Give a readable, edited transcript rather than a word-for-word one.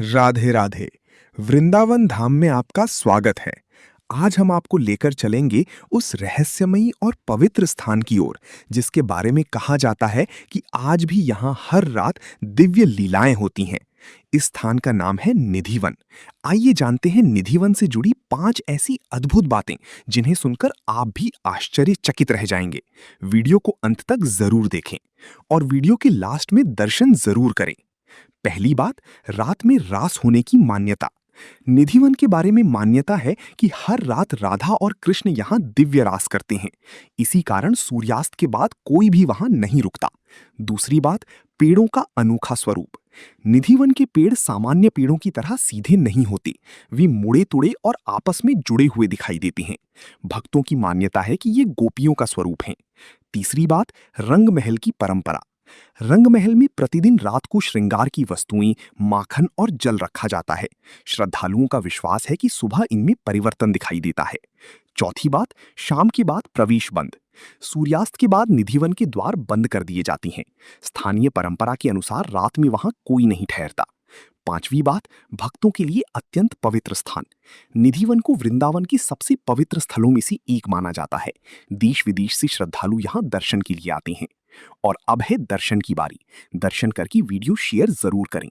राधे राधे। वृंदावन धाम में आपका स्वागत है। आज हम आपको लेकर चलेंगे उस रहस्यमयी और पवित्र स्थान की ओर जिसके बारे में कहा जाता है कि आज भी यहाँ हर रात दिव्य लीलाएं होती हैं। इस स्थान का नाम है निधिवन। आइए जानते हैं निधिवन से जुड़ी 5 ऐसी अद्भुत बातें जिन्हें सुनकर आप भी आश्चर्यचकित रह जाएंगे। वीडियो को अंत तक जरूर देखें और वीडियो के लास्ट में दर्शन जरूर करें। पहली बात, रात में रास होने की मान्यता। निधिवन के बारे में मान्यता है कि हर रात राधा और कृष्ण यहाँ दिव्य रास करते हैं। इसी कारण सूर्यास्त के बाद कोई भी वहां नहीं रुकता। दूसरी बात, पेड़ों का अनोखा स्वरूप। निधिवन के पेड़ सामान्य पेड़ों की तरह सीधे नहीं होते। वे मुड़े तुड़े और आपस में जुड़े हुए दिखाई देते हैं। भक्तों की मान्यता है कि ये गोपियों का स्वरूप हैं। तीसरी बात, रंग महल की परंपरा। रंग महल में प्रतिदिन रात को श्रृंगार की वस्तुएं, माखन और जल रखा जाता है। श्रद्धालुओं का विश्वास है कि सुबह इनमें परिवर्तन दिखाई देता है। चौथी बात, शाम के बाद प्रवेश बंद। सूर्यास्त के बाद निधिवन के द्वार बंद कर दिए जाती हैं। स्थानीय परंपरा के अनुसार रात में वहां कोई नहीं ठहरता। पांचवी बात, भक्तों के लिए अत्यंत पवित्र स्थान। निधिवन को वृंदावन की सबसे पवित्र स्थलों में से एक माना जाता है। देश विदेश से श्रद्धालु यहाँ दर्शन के लिए आते हैं। और अब है दर्शन की बारी। दर्शन करके वीडियो शेयर जरूर करें।